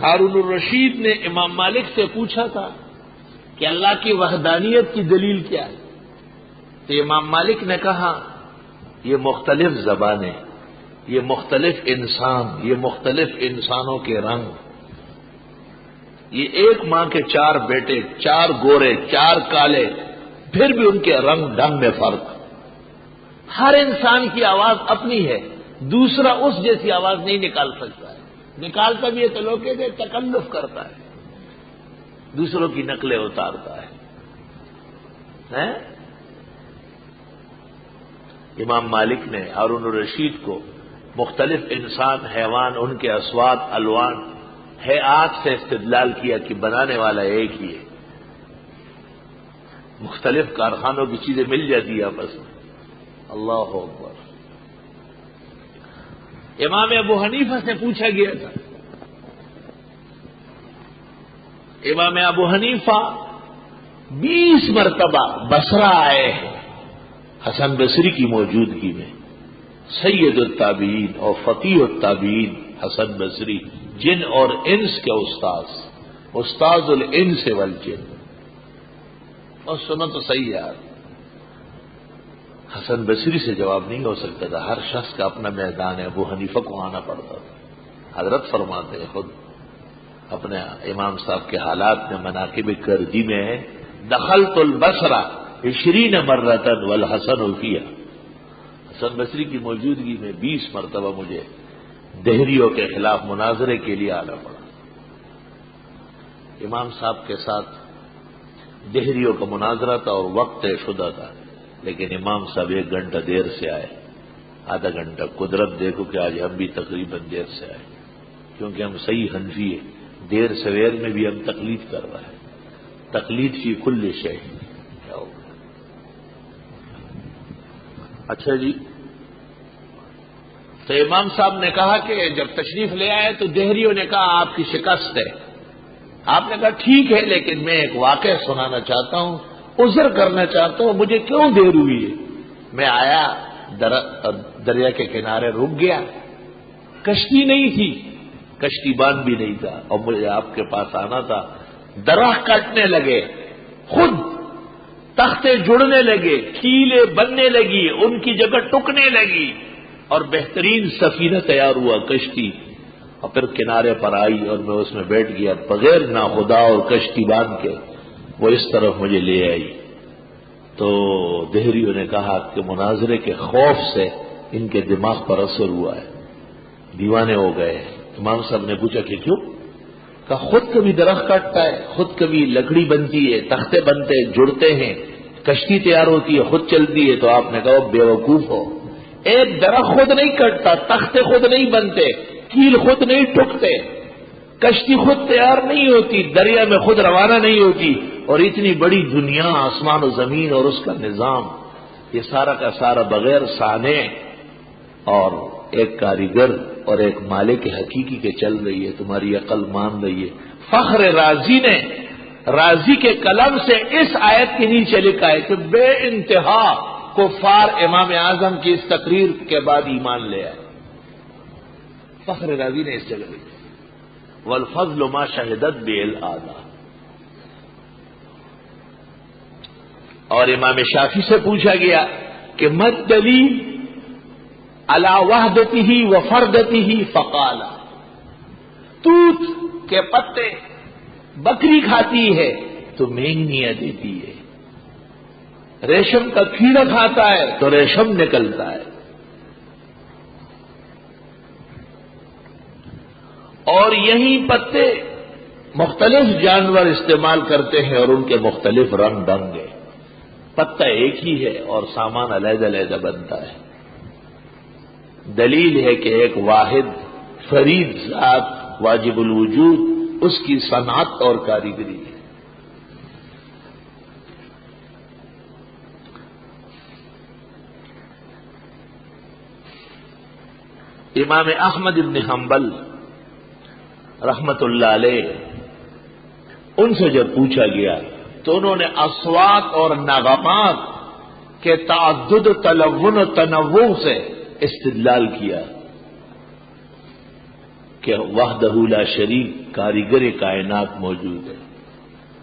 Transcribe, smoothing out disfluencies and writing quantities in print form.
ہارون الرشید نے امام مالک سے پوچھا تھا کہ اللہ کی وحدانیت کی دلیل کیا ہے؟ تو امام مالک نے کہا یہ مختلف زبانیں، یہ مختلف انسان، یہ مختلف انسانوں کے رنگ، یہ ایک ماں کے 4 بیٹے، 4 گورے، 4 کالے، پھر بھی ان کے رنگ ڈھنگ میں فرق۔ ہر انسان کی آواز اپنی ہے، دوسرا اس جیسی آواز نہیں نکال سکتا ہے، نکالتا بھی ہے تو لوگ کہتے ہیں تکلف کرتا ہے، دوسروں کی نقلیں اتارتا ہے۔ امام مالک نے ہارون الرشید کو مختلف انسان، حیوان، ان کے اصوات، الوان، ہیئات سے استدلال کیا کہ بنانے والا ایک ہی ہے، مختلف کارخانوں کی چیزیں مل جاتی ہے آپس میں۔ اللہ اکبر۔ امام ابو حنیفہ سے پوچھا گیا تھا، امام ابو حنیفہ 20 مرتبہ بصرہ آئے ہیں حسن بصری کی موجودگی میں۔ سید التابعین اور فقیہ التابعین حسن بصری، جن اور انس کے استاذ الانس والجن۔ اور سنو تو صحیح یار، حسن بصری سے جواب نہیں ہو سکتا تھا، ہر شخص کا اپنا میدان ہے، ابو حنیفہ کو آنا پڑتا تھا۔ حضرت فرماتے ہیں خود اپنے امام صاحب کے حالات میں مناقب کردی میں ہے، دخلت البصرہ 20 مرۃ والحسن فیہا، حسن بصری کی موجودگی میں 20 مرتبہ مجھے دہریوں کے خلاف مناظرے کے لیے آنا پڑا۔ امام صاحب کے ساتھ دہریوں کا مناظرہ تھا اور وقت طے شدہ تھا، لیکن امام صاحب 1 گھنٹہ دیر سے آئے، آدھا گھنٹہ۔ قدرت دیکھو کہ آج ہم بھی تقریباً دیر سے آئے، کیونکہ ہم صحیح حنفی ہیں، دیر سویر میں بھی ہم تقلید کر رہے ہیں، تقلید فی کل شیء۔ اچھا جی، تو امام صاحب نے کہا کہ جب تشریف لے آئے تو دہریوں نے کہا آپ کی شکست ہے۔ آپ نے کہا ٹھیک ہے، لیکن میں ایک واقعہ سنانا چاہتا ہوں، عذر کرنا چاہتا ہوں، مجھے کیوں دیر ہوئی ہے؟ میں آیا دریا کے کنارے رک گیا، کشتی نہیں تھی، کشتی بان بھی نہیں تھا، اور مجھے آپ کے پاس آنا تھا۔ درخت کاٹنے لگے، خود تختے جڑنے لگے، کیلیں بننے لگی، ان کی جگہ ٹکنے لگی، اور بہترین سفینہ تیار ہوا، کشتی، اور پھر کنارے پر آئی اور میں اس میں بیٹھ گیا بغیر ناخدا اور کشتی باندھ کے، وہ اس طرف مجھے لے آئی۔ تو دہریوں نے کہا کہ مناظرے کے خوف سے ان کے دماغ پر اثر ہوا ہے، دیوانے ہو گئے۔ امام صاحب نے پوچھا کہ کیوں؟ کہا خود کبھی درخت کاٹتا ہے، خود کبھی لکڑی بنتی ہے، تختے بنتے جڑتے ہیں، کشتی تیار ہوتی ہے، خود چلتی ہے۔ تو آپ نے کہا بے وقوف ہو، ایک درخت خود نہیں کٹتا، تختے خود نہیں بنتے، کیل خود نہیں ٹکتے، کشتی خود تیار نہیں ہوتی، دریا میں خود روانہ نہیں ہوتی، اور اتنی بڑی دنیا، آسمان و زمین اور اس کا نظام، یہ سارا کا سارا بغیر صانع اور ایک کاریگر اور ایک مالک حقیقی کے چل رہی ہے، تمہاری عقل مان رہی ہے۔ فخر رازی نے رازی کے قلم سے اس آیت کے نیچے لکھا ہے کہ بے انتہا کفار امام اعظم کی اس تقریر کے بعد ایمان لے آئے۔ فخر رازی نے اس جگہ لکھا والفضل ما شہدت به الاعداء۔ اور امام شافعی سے پوچھا گیا کہ مد دلیل علی وحدتہ و فردتہ فقال، توت کے پتے بکری کھاتی ہے تو مینگنیاں دیتی ہے، ریشم کا کیڑا کھاتا ہے تو ریشم نکلتا ہے، اور یہی پتے مختلف جانور استعمال کرتے ہیں اور ان کے مختلف رنگ ڈھنگ ہیں، پتا ایک ہی ہے اور سامان علیحدہ علیحدہ بنتا ہے۔ دلیل ہے کہ ایک واحد فرید ذات واجب الوجود، اس کی صنعت اور کاریگری ہے۔ امام احمد بن حنبل رحمت اللہ علیہ، ان سے جب پوچھا گیا تو انہوں نے اصوات اور نغمات کے تعدد، تلون و تنوع سے استدلال کیا کہ وحدہ لا شریک کاریگر کائنات موجود ہے.